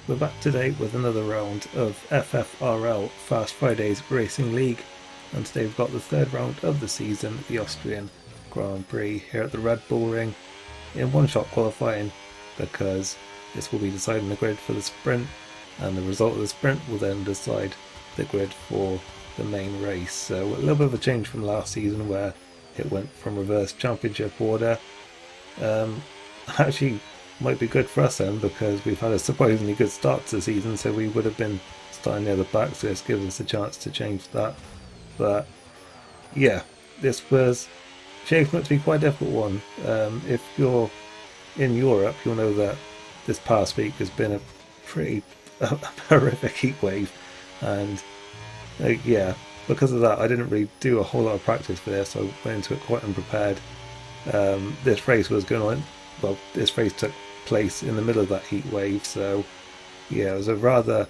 We're back today with another round of FFRL Fast Fridays Racing League, and today we've got the third round of the season, the Austrian Grand Prix here at the Red Bull Ring in one-shot qualifying, because this will be deciding the grid for the sprint, and the result of the sprint will then decide the grid for the main race. So a little bit of a change from last season where it went from reverse championship order. Actually might be good for us then, because we've had a surprisingly good start to the season, so we would have been starting near the back, so this gives us a chance to change that. But yeah, this was shaping up to be quite a difficult one. If you're in Europe, you'll know that this past week has been a pretty horrific heat wave, and yeah, because of that I didn't really do a whole lot of practice for this. I went into it quite unprepared. This race was going on, well, this race took place in the middle of that heat wave, so yeah, it was a rather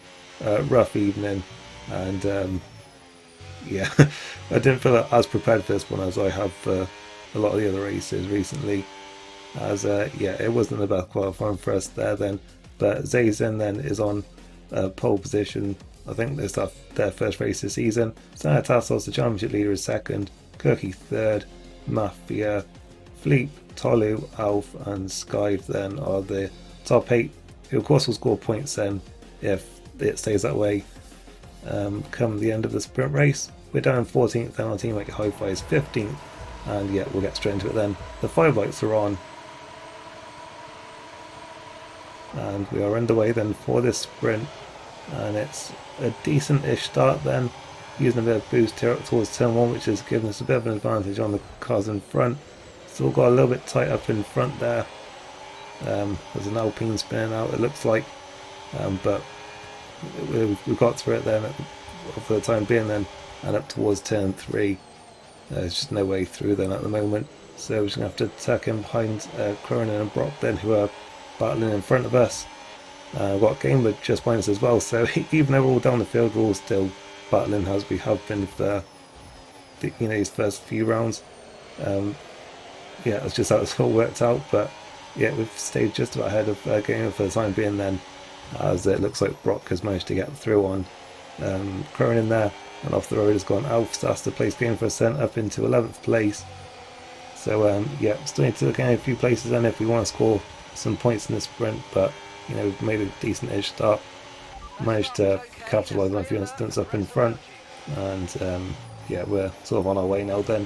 rough evening, and yeah, I didn't feel as prepared for this one as I have for a lot of the other races recently, as yeah, it wasn't the best qualifying for us there then. But Zazen then is on pole position. I think this is their first race this season. Sanatassos, the championship leader, is second, Kirky third, Mafia, Fleet, Tolu, Alf and Skive then are the top 8, who of course will score points then if it stays that way come the end of the sprint race. We're down 14th, then our teammate Hi-Fi is 15th, and yeah, we'll get straight into it then. The 5 lights are on, and we are underway then for this sprint, and it's a decent-ish start then, using a bit of boost here up towards turn 1, which has given us a bit of an advantage on the cars in front. Still got a little bit tight up in front there. There's an Alpine spinning out, it looks like, but we got through it then for the time being then, and up towards turn 3. There's just no way through then at the moment, so we're just going to have to tuck in behind Cronin and Brock then, who are battling in front of us. We've got Gamer just behind us as well, so even though we're all down the field, we're all still battling as we have been for these first few rounds. Yeah, it's just how it's all worked out, but yeah, we've stayed just about ahead of Gamer for the time being then, as it looks like Brock has managed to get through on Cronin there, and off the road has gone Alf. That's to place Gamer for a cent up into 11th place. So yeah, still need to gain a few places then if we want to score some points in the sprint, but you know, we've made a decent-ish start, managed to capitalise on a few incidents up in front, and yeah, we're sort of on our way now then,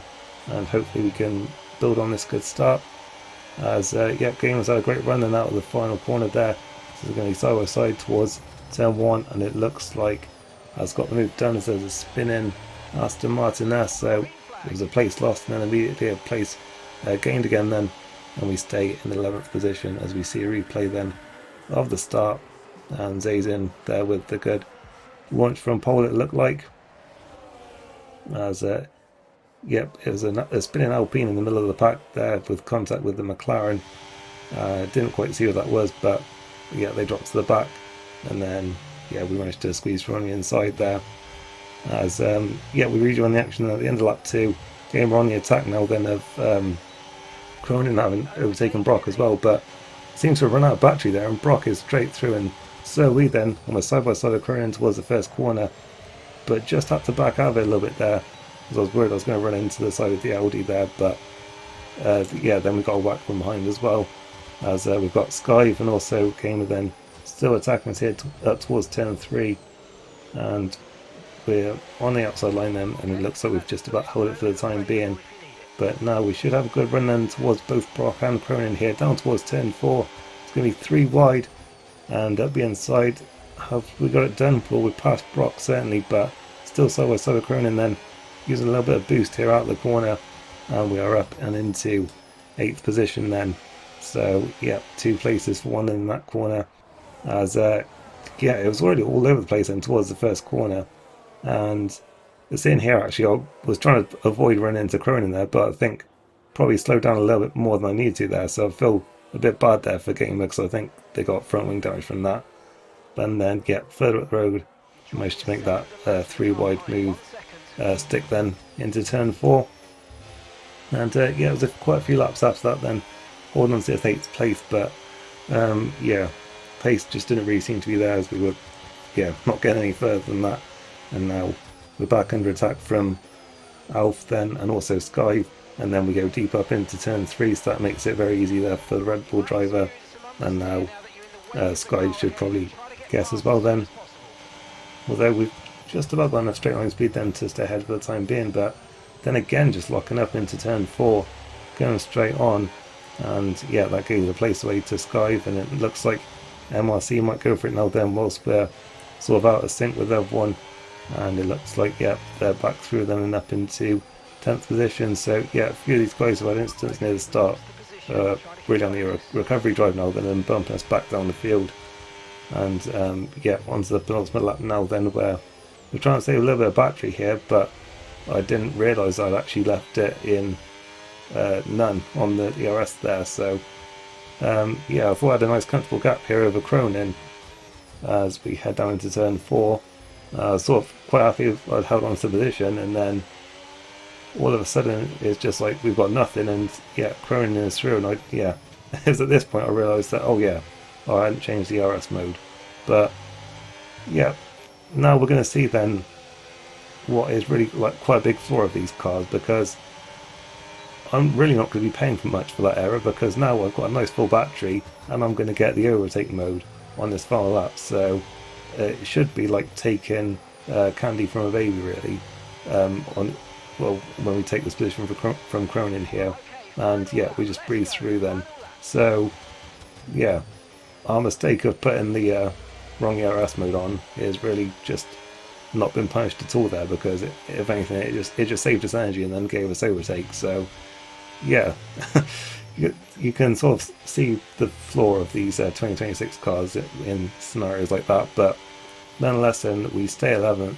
and hopefully we can build on this good start, as yeah, Gamer's had a great run and out of the final corner there, so we're going to be side by side towards turn 1, and it looks like has got the move done as there's a spin in Aston Martin there, so it was a place lost and then immediately a place gained again then, and we stay in the 11th position as we see a replay then of the start, and Zazen there with the good launch from pole, it looked like, as yep, it was a spinning Alpine in the middle of the pack there with contact with the McLaren. Didn't quite see what that was, but yeah, they dropped to the back, and then yeah, we managed to squeeze from the inside there, as yeah, we rejoin the action at the end of lap 2. Gamer on the attack now then of Cronin having overtaken Brock as well, but seems to have run out of battery there, and Brock is straight through, and so we then almost side by side of Cronin towards the first corner, but just had to back out of it a little bit there, because I was worried I was going to run into the side of the Audi there. But yeah, then we got a whack from behind as well, as we've got Skive and also Gamer then still attacking us here up towards turn 3, and we're on the outside line then, and it looks like we've just about held it for the time being. But now we should have a good run then towards both Brock and Cronin here, down towards turn 4. It's going to be 3 wide, and up the inside, have we got it done? Well, we're past Brock certainly, but still side by side with Cronin then, using a little bit of boost here out of the corner, and we are up and into 8th position then. So yeah, 2 places for one in that corner, as yeah, it was already all over the place then towards the first corner, and it's in here actually. I was trying to avoid running into Cronin there, but I think probably slowed down a little bit more than I needed to there, so I feel a bit bad there for Gamer, because I think they got front wing damage from that. And then yeah, further up the road, managed to make that 3 wide move stick then into turn 4, and yeah, it was quite a few laps after that then, holding on to 8th place. But yeah, pace just didn't really seem to be there, as we were not getting any further than that. And now we're back under attack from Alf then, and also Sky, and then we go deep up into turn 3, so that makes it very easy there for the Red Bull driver. And now Sky should probably guess as well then, although we've just about got enough straight line speed then to stay ahead for the time being. But then again, just locking up into turn 4, going straight on, and that gave a place away to Sky, and it looks like MRC might go for it now then, whilst we're sort of out of sync with everyone. And it looks like they're back through them and up into 10th position. So a few of these guys have had incidents near the start, really on the recovery drive now, then bumping us back down the field. And onto the penultimate lap now then, where we're trying to save a little bit of battery here, but I didn't realise I'd actually left it in none on the ERS there. So I thought I had a nice comfortable gap here over Cronin as we head down into turn 4. Sort of quite happy I'd held on to the position, and then all of a sudden it's just like we've got nothing, and Cronin is through, and it was at this point I realised that I hadn't changed the RS mode. But now we're going to see then what is really like quite a big flaw of these cars, because I'm really not going to be paying for much for that error, because now I've got a nice full battery and I'm going to get the overtake mode on this final lap. So it should be like taking candy from a baby, really, when we take this position from Cronin here. And we just breeze through then. So our mistake of putting the wrong ERS mode on is really just not been punished at all there, because if anything it just saved us energy and then gave us overtake. So you can sort of see the flaw of these 2026 cars in scenarios like that. But nonetheless, then we stay 11th,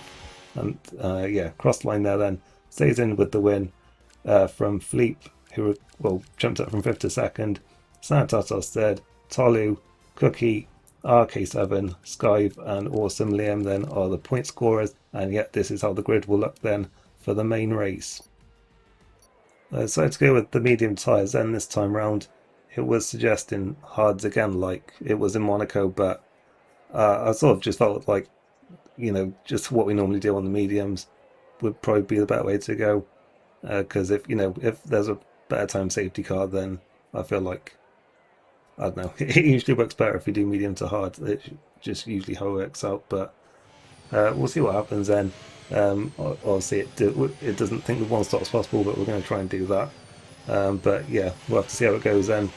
and cross the line there then, stays in with the win from Fleep, who jumped up from 5th to 2nd, Santatos third, Tolu, Cookie, RK7, Skive and Awesome Liam then are the point scorers, and this is how the grid will look then for the main race. So to go with the medium tyres then this time round, it was suggesting hards again like it was in Monaco, but I sort of just felt like just what we normally do on the mediums would probably be the better way to go, because if there's a better time safety car, then I feel like, I don't know, it usually works better if we do medium to hard. It's just usually how it works out, but we'll see what happens then. Obviously it doesn't think the one stop's possible, but we're going to try and do that. But we'll have to see how it goes then,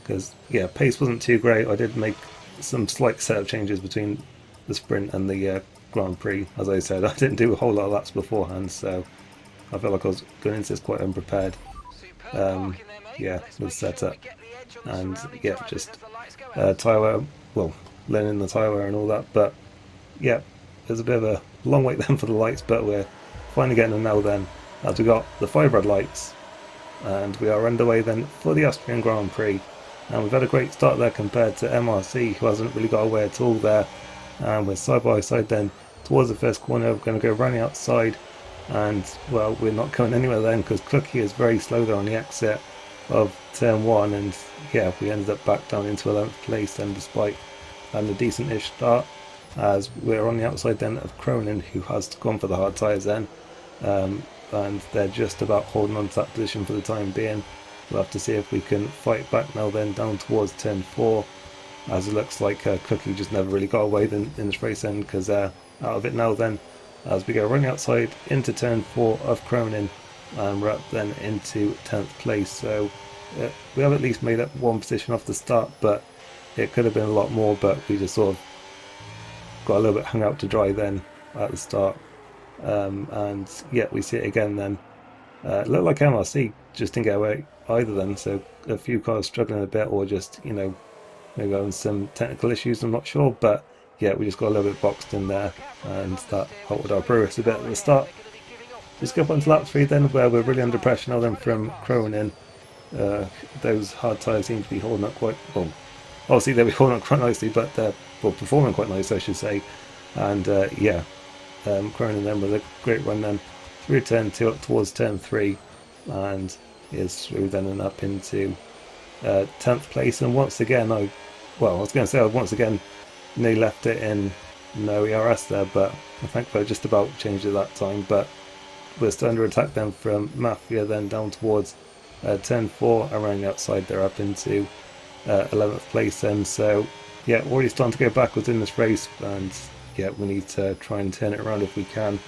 because pace wasn't too great. I did make some slight setup changes between the sprint and the Grand Prix. As I said, I didn't do a whole lot of laps beforehand, so I felt like I was going into this quite unprepared with setup, and just tyre wear, learning the tyre wear and all that. But there's a bit of a long wait then for the lights, but we're finally getting them now then, as we got the 5 red lights, and we are underway then for the Austrian Grand Prix. And we've had a great start there compared to MRC, who hasn't really got away at all there. And we're side by side then towards the first corner. We're going to go running outside, and we're not going anywhere then, because Clucky is very slow there on the exit of turn 1, and we ended up back down into 11th place then, despite having a decent-ish start, as we're on the outside then of Cronin, who has gone for the hard tyres then, and they're just about holding on to that position for the time being. We'll have to see if we can fight back now then down towards turn 4, as it looks like Cookie just never really got away in this race then, because out of it now then, as we go running outside into turn 4 of Cronin, and we're up then into 10th place. So we have at least made up one position off the start, but it could have been a lot more, but we just sort of got a little bit hung out to dry then at the start. And we see it again then. It looked like MRC just didn't get away either then, so a few cars struggling a bit, or just maybe having some technical issues, I'm not sure. But we just got a little bit boxed in there, and that halted our progress a bit at the start. Just go up onto lap 3 then, where we're really under pressure now then from Cronin. Those hard tyres seem to be holding up quite well. Obviously they'll be holding up quite nicely, but they're performing quite nice, I should say. And Cronin then with a great run then through turn 2 up towards turn 3, and is through then and up into 10th place. And once again, once again nearly left it in no ERS there, but I think they just about changed it that time. But we're still under attack then from Mafia, then down towards turn 4, around the outside there up into 11th place then. So yeah, already starting to go backwards in this race, and yeah, we need to try and turn it around if we can.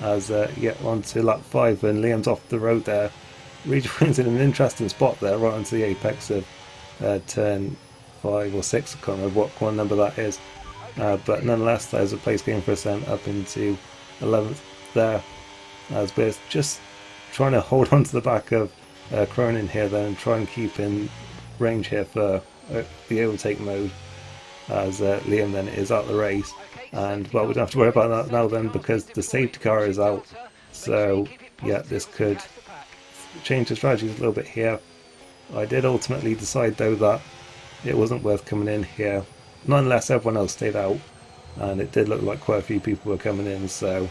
As yeah, on to lap 5, and Liam's off the road there. Rejoins in an interesting spot there, right onto the apex of turn 5 or 6, I can't remember what one number that is. But nonetheless, there's a place game for us then up into 11th there, as we're just trying to hold on to the back of Cronin here then, and try and keep in range here for the overtake mode, as Liam then is out the race. And well, we don't have to worry about that now then, because the safety car is out. So yeah, this could change the strategies a little bit here. I did ultimately decide though that it wasn't worth coming in here. Nonetheless, everyone else stayed out, and it did look like quite a few people were coming in, so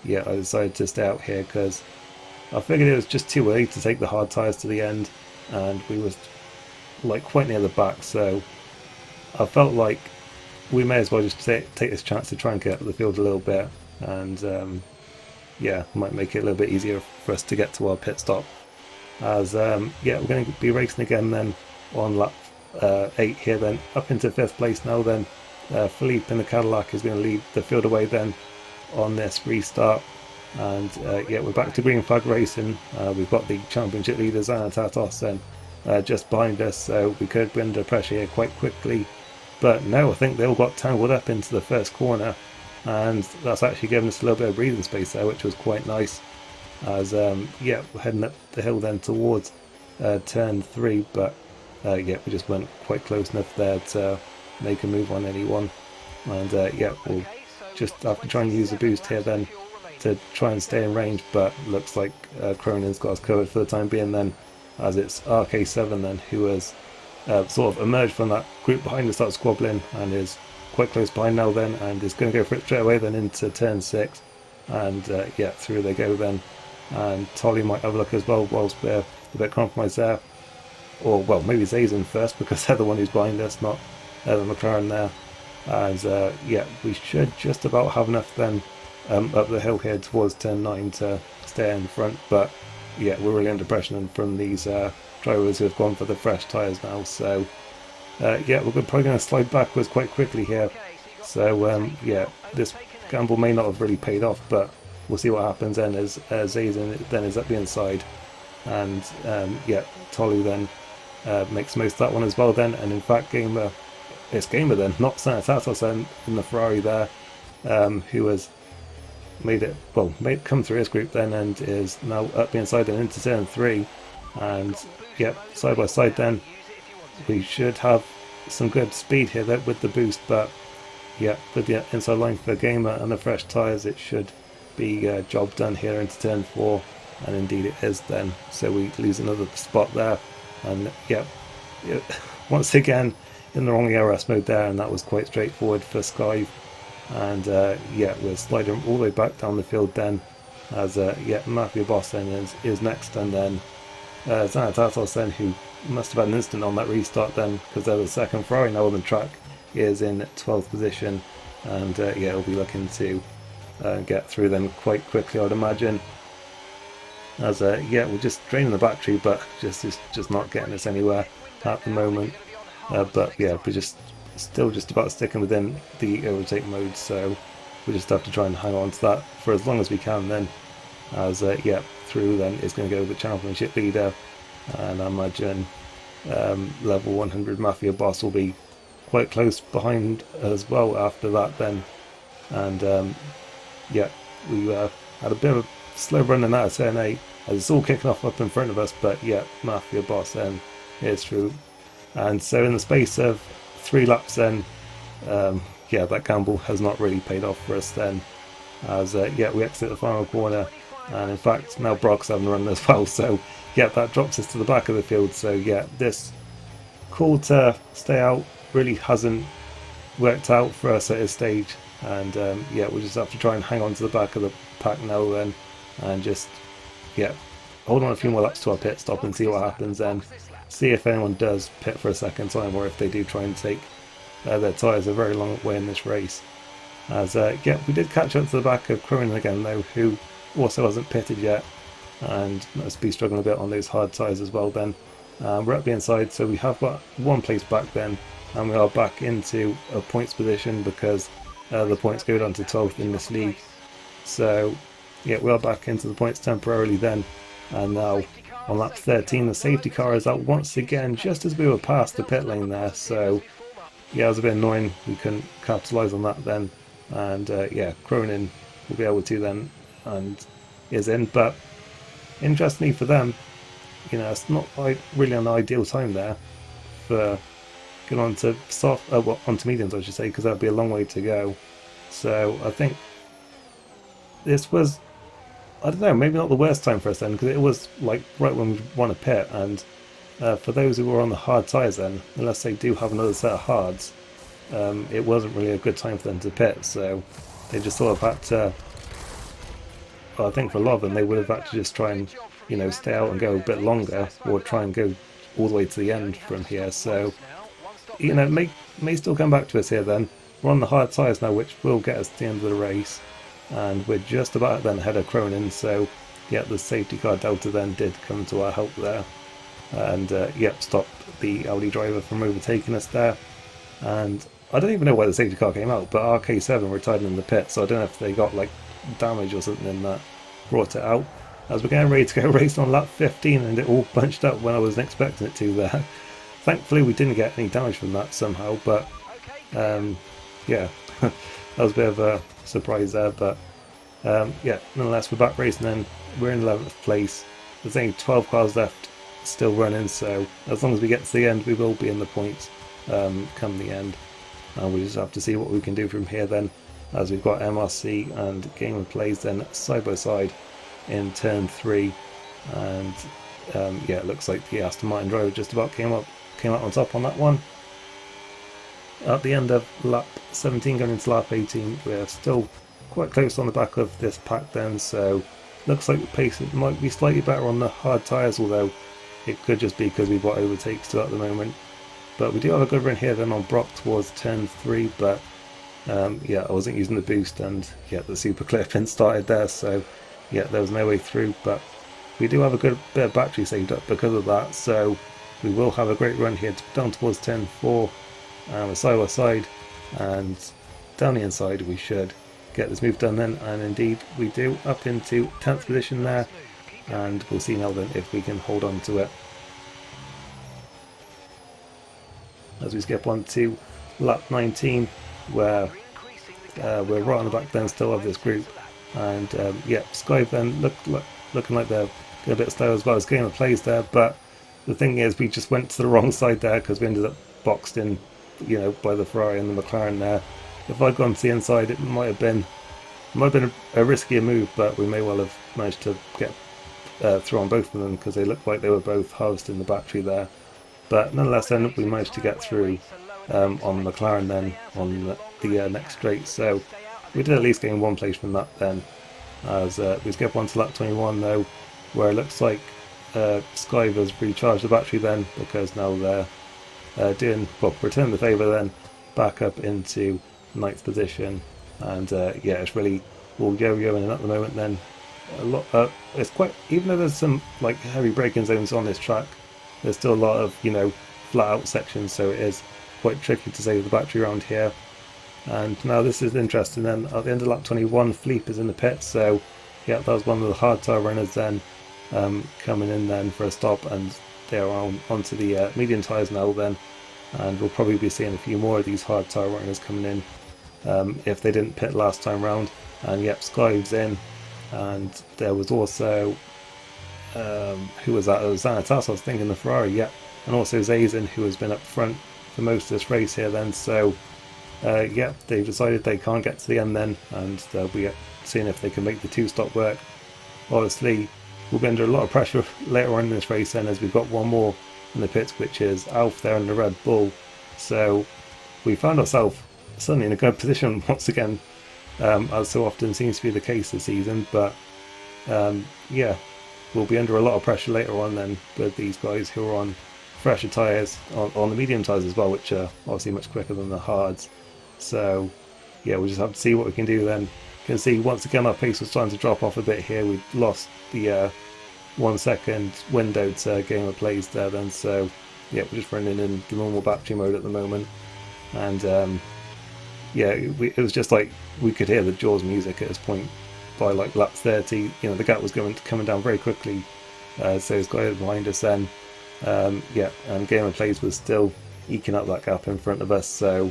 yeah, I decided to stay out here because I figured it was just too early to take the hard tyres to the end, and we was like quite near the back, so I felt like we may as well just take this chance to try and get up the field a little bit, and yeah, might make it a little bit easier for us to get to our pit stop. As yeah, we're going to be racing again then on lap 8 here then, up into 5th place now then. Philippe in the Cadillac is going to lead the field away then on this restart, and yeah, we're back to green flag racing. We've got the championship leader Zanatatos then just behind us, so we could be under pressure here quite quickly, but no, I think they all got tangled up into the first corner, and that's actually given us a little bit of breathing space there, which was quite nice. As yeah, we're heading up the hill then towards turn 3, but yeah, we just weren't quite close enough there to make a move on anyone, and yeah, we'll just have to try and use a boost here then to try and stay in range, but looks like Cronin's got us covered for the time being then, as it's RK7 then who has sort of emerged from that group behind us, started squabbling, and is quite close behind now then, and is going to go for it straight away then into turn 6, and yeah, through they go then, and Tolly might have a look as well whilst we're a bit compromised there, or well, maybe Zazen first, because they're the one who's behind us, not the McLaren there. As yeah, we should just about have enough then up the hill here towards turn 9 to stay in front, but yeah, we're really under pressure from these drivers who have gone for the fresh tyres now, so yeah, we're probably going to slide backwards quite quickly here, so yeah, this gamble may not have really paid off, but we'll see what happens then, as Zazen then is up the inside, and yeah, Tolu then makes most of that one as well then, and in fact it's Gamer then, not Sanatatos then in the Ferrari there, who has made it, well, come through his group then, and is now up the inside and into turn 3, and yeah, side by side then, we should have some good speed here then with the boost, but yeah, with the inside line for Gamer and the fresh tyres, it should be job done here into turn 4, and indeed it is then, so we lose another spot there, and yeah, once again in the wrong ERS mode there, and that was quite straightforward for Sky, and yeah, we're sliding all the way back down the field then, as yeah, Mafia Boss then is next, and then Zanatatos then, who must have had an instant on that restart then, because they're the second Ferrari now on the track, is in 12th position, and yeah, he'll be looking to get through then quite quickly, I would imagine, as yeah, we're just draining the battery, but just not getting us anywhere at the moment, but yeah, we're still just about sticking within the overtake mode, so we just have to try and hang on to that for as long as we can then, as yeah, through then is going to go the championship leader, and I imagine level 100 Mafia Boss will be quite close behind as well after that then, and yeah, we had a bit of a slow run in that at turn 8, as it's all kicking off up in front of us, but yeah, Mafia Boss then is through, and so in the space of 3 laps then, yeah, that gamble has not really paid off for us then, as yeah, we exit the final corner, and in fact now Brock's having a run as well, so yeah, that drops us to the back of the field, so yeah, this call to stay out really hasn't worked out for us at this stage, and yeah, we'll just have to try and hang on to the back of the pack now then, and just yeah, hold on a few more laps to our pit stop and see what happens then, see if anyone does pit for a second time, or if they do try and take their tyres a very long way in this race. As yeah, we did catch up to the back of Cronin again though, who also hasn't pitted yet and must be struggling a bit on those hard tyres as well then. We're at the inside, so we have got one place back then, and we are back into a points position because the points go down to 12th in this league. So yeah, we are back into the points temporarily then, and now on lap 13 the safety car is out once again just as we were past the pit lane there. So yeah, it was a bit annoying, we couldn't capitalise on that then, and yeah, Cronin will be able to then, and is in. But interestingly for them, you know, it's not like really an ideal time there for going on to soft, well, onto mediums I should say, because that'd be a long way to go. So I think this was, I don't know, maybe not the worst time for us then, because it was like right when we want to pit, and for those who were on the hard tyres then, unless they do have another set of hards, it wasn't really a good time for them to pit, so they just sort of had to, well, I think for a lot of them they would have had to just try and, you know, stay out and go a bit longer, or try and go all the way to the end from here. So, you know, it may still come back to us here then. We're on the hard tyres now, which will get us to the end of the race, and we're just about then ahead of Cronin, so yeah, the safety car Delta then did come to our help there, and yep, stopped the Audi driver from overtaking us there. And I don't even know why the safety car came out, but RK7 were tied in the pit, so I don't know if they got like damage or something that brought it out. As we're getting ready to go race on lap 15, and it all bunched up when I wasn't expecting it to there. Thankfully we didn't get any damage from that somehow, but yeah, that was a bit of a surprise there. But yeah, nonetheless we're back racing then. We're in 11th place. There's only 12 cars left still running, so as long as we get to the end we will be in the points come the end, and we just have to see what we can do from here then, as we've got MRC and Game of Plays then side by side in turn 3, and yeah, it looks like the Aston Martin driver just about came out on top on that one. At the end of lap 17 going into lap 18, we're still quite close on the back of this pack then, so looks like the pace might be slightly better on the hard tyres, although it could just be because we've got overtakes still at the moment. But we do have a good run here then on Brock towards turn 3, but yeah, I wasn't using the boost, and yeah, the super clear pin started there, so yeah, there was no way through. But we do have a good bit of battery saved up because of that, so we will have a great run here down towards turn 4, we're side by side, and down the inside we should get this move done then, and indeed we do, up into 10th position there, and we'll see now then if we can hold on to it. As we skip on to lap 19, where we're right on the back then still of this group, and yeah, Sky then looking like they're a bit slow as well as Game of Plays there, but the thing is we just went to the wrong side there because we ended up boxed in, you know, by the Ferrari and the McLaren there. If I'd gone to the inside it might have been a riskier move, but we may well have managed to get through on both of them because they looked like they were both harvesting the battery there. But nonetheless then we managed to get through on McLaren then on the next straight, so we did at least gain one place from that then. As we skip on to lap 21 though, where it looks like Sky has recharged the battery then, because now they're doing, well, return the favour then, back up into 9th position, and yeah, it's really all yo-yoing at the moment then. A lot, it's quite, even though there's some like heavy braking zones on this track, there's still a lot of, you know, flat out sections, so it is quite tricky to save the battery around here. And now this is interesting then, at the end of lap 21 Philippe is in the pit, so yeah, that was one of the hard tyre runners then coming in then for a stop, and they're onto the medium tyres now then, and we'll probably be seeing a few more of these hard tyre runners coming in if they didn't pit last time round. And yep, Sky's in, and there was also who was that? It was Zanatas, I was thinking, the Ferrari, yep, and also Zazen, who has been up front for most of this race here then. So yeah, they've decided they can't get to the end then, and they'll be seeing if they can make the two-stop work. Obviously we'll be under a lot of pressure later on in this race then, as we've got one more in the pits, which is Alf there in the Red Bull. So we found ourselves suddenly in a good position once again, as so often seems to be the case this season. But yeah, we'll be under a lot of pressure later on then with these guys who are on fresher tyres on the medium tyres as well, which are obviously much quicker than the hards. So yeah, we'll just have to see what we can do then. You can see once again our pace was starting to drop off a bit here. We lost the 1 second window to game of plays there then, so yeah, we're just running in the normal battery mode at the moment. And yeah, it was just like we could hear the Jaws music at this point by like lap 30. You know, the gap was coming down very quickly, so it's got behind us then. Yeah, and game of plays was still eking up that gap in front of us, so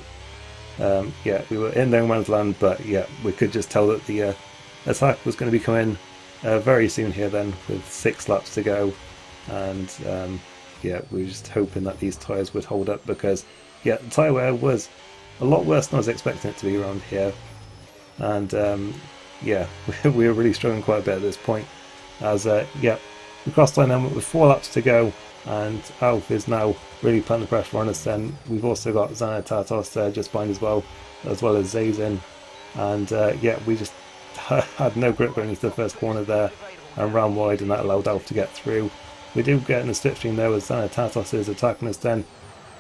yeah, we were in no man's land, but yeah, we could just tell that the attack was going to be coming very soon here then, with 6 laps to go. And yeah, we were just hoping that these tyres would hold up, because yeah, the tyre wear was a lot worse than I was expecting it to be around here. And yeah, we were really struggling quite a bit at this point, as yeah, we crossed line then with 4 laps to go, and Alf is now really putting the pressure on us. Then we've also got Xanatatos there just behind as well as Zazin. And yeah, we just had no grip going into the first corner there and ran wide, and that allowed Alf to get through. We do get in the slipstream there with Xanatatos is attacking us then,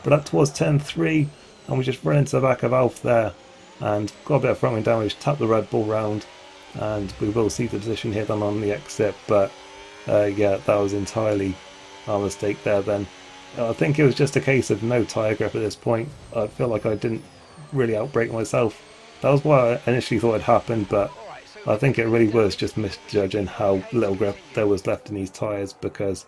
but up towards turn 3, and we just run into the back of Alf there and got a bit of front wing damage, tap the Red Bull round, and we will see the position here then on the exit. But yeah, that was entirely our mistake there then. I think it was just a case of no tyre grip at this point. I feel like I didn't really outbrake myself. That was what I initially thought had happened, but I think it really was just misjudging how little grip there was left in these tyres, because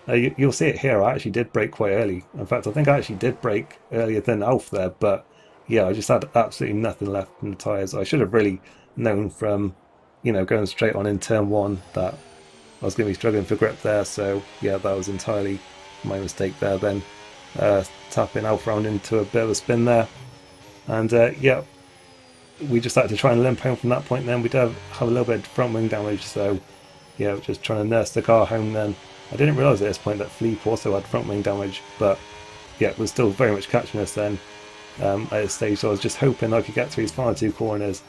you'll see it here, I actually did brake quite early. In fact, I think I actually did brake earlier than Alf there, but yeah, I just had absolutely nothing left in the tyres. I should have really known from, you know, going straight on in turn 1 that I was going to be struggling for grip there. So yeah, that was entirely my mistake there then, tapping Alf round into a bit of a spin there. And yeah, we just had to try and limp home from that point then. We did have a little bit of front wing damage, so yeah, just trying to nurse the car home then. I didn't realise at this point that Fleep also had front wing damage, but yeah, it was still very much catching us then at this stage. So I was just hoping I could get through his final 2 corners,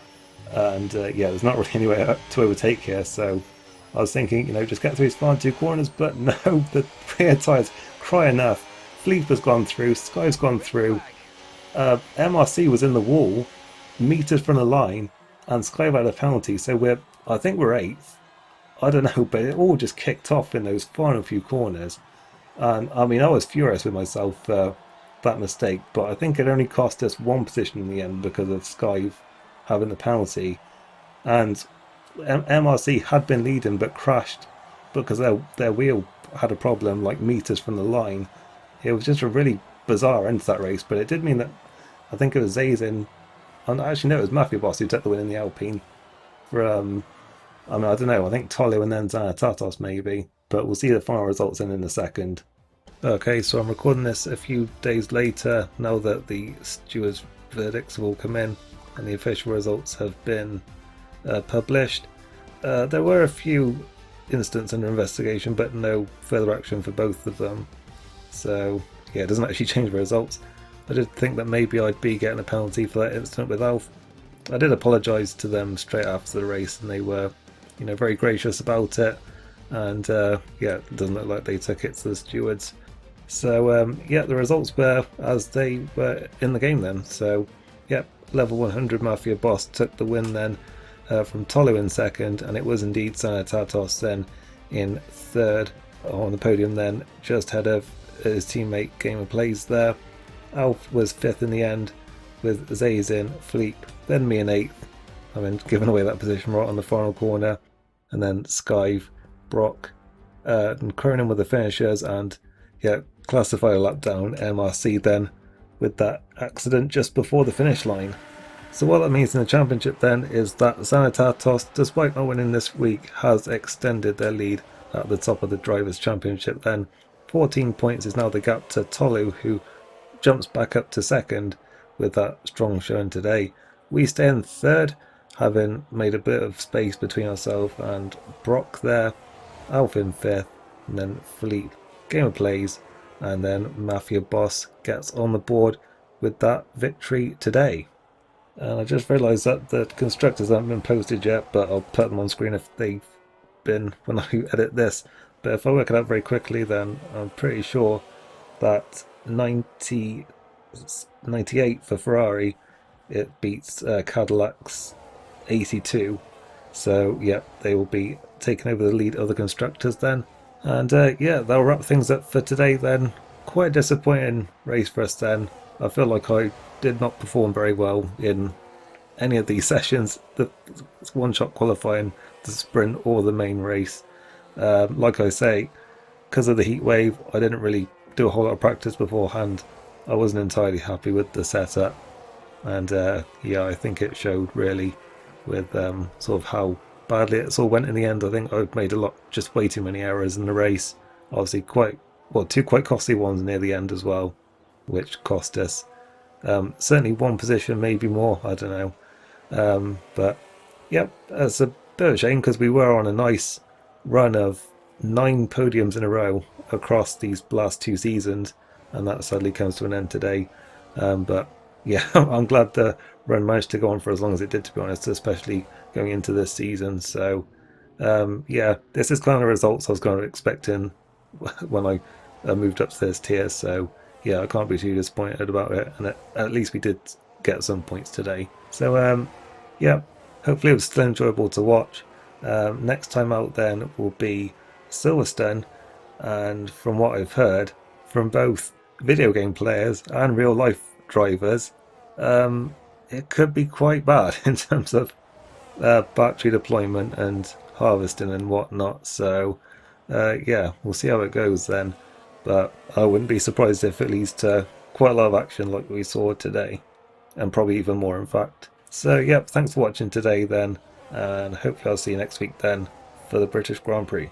and yeah, there's not really anywhere to overtake here, so I was thinking, you know, just get through his final 2 corners, but no, the rear tyres cry enough. Fleep has gone through, Sky's gone through, MRC was in the wall, meters from the line, and Sky had a penalty, so I think we're 8th. I don't know, but it all just kicked off in those final few corners. And I mean, I was furious with myself for that mistake, but I think it only cost us 1 position in the end because of Sky having the penalty. And MRC had been leading but crashed because their wheel had a problem like meters from the line. It was just a really bizarre end to that race, but it did mean that I think it was Zazin, and actually no, it was Mafia Boss who took the win in the Alpine from, I mean, I don't know, I think Tolu and then Xanatatos maybe, but we'll see the final results in a second. Okay, so I'm recording this a few days later, now that the stewards' verdicts have all come in and the official results have been published. There were a few incidents under investigation, but no further action for both of them. So yeah, it doesn't actually change the results. I did think that maybe I'd be getting a penalty for that incident with Alf. I did apologise to them straight after the race, and they were, you know, very gracious about it. And yeah, it doesn't look like they took it to the stewards. So yeah, the results were as they were in the game then. So yeah, level 100 Mafia Boss took the win then from Tolu in second, and it was indeed Xanatatos then in third on the podium then, just ahead of his teammate Game of Plays there. Alf was 5th in the end, with Zazin, Fleep, then me in 8th. I mean, giving away that position right on the final corner. And then Skyve, Brock, and Cronin with the finishers, and yeah, classify a lap down, MRC then, with that accident just before the finish line. So what that means in the championship then is that Xanatatos, despite not winning this week, has extended their lead at the top of the Drivers' Championship then. 14 points is now the gap to Tolu, who jumps back up to second with that strong showing today. We stay in third, having made a bit of space between ourselves and Brock there. Alf in 5th, and then Fleet, Game of Plays, and then Mafia Boss gets on the board with that victory today. And I just realised that the constructors haven't been posted yet, but I'll put them on screen if they've been when I edit this. But if I work it out very quickly, then I'm pretty sure that 98 for Ferrari, it beats Cadillac's 82. So, yeah, they will be taking over the lead of the constructors then. And yeah, that'll wrap things up for today then. Quite a disappointing race for us then. I feel like I did not perform very well in any of these sessions, the one-shot qualifying, the sprint or the main race. Like I say, because of the heat wave, I didn't really do a whole lot of practice beforehand. I wasn't entirely happy with the setup, and yeah, I think it showed really with sort of how badly it all went in the end. I think I've made just way too many errors in the race. Obviously, two quite costly ones near the end as well, which cost us certainly one position, maybe more. I don't know. But yep, it's a bit of a shame because we were on a nice run of 9 podiums in a row across these last 2 seasons, and that sadly comes to an end today. But yeah, I'm glad the run managed to go on for as long as it did, to be honest, especially going into this season. So yeah, this is kind of the results I was kind of expecting when I moved up to this tier. So yeah, I can't be too disappointed about it, and at least we did get some points today. So yeah, hopefully it was still enjoyable to watch. Next time out then will be Silverstone, and from what I've heard from both video game players and real life drivers, it could be quite bad in terms of battery deployment and harvesting and whatnot. So yeah, we'll see how it goes then. But I wouldn't be surprised if it leads to quite a lot of action like we saw today, and probably even more in fact. So yep, thanks for watching today then, and hopefully I'll see you next week then for the British Grand Prix.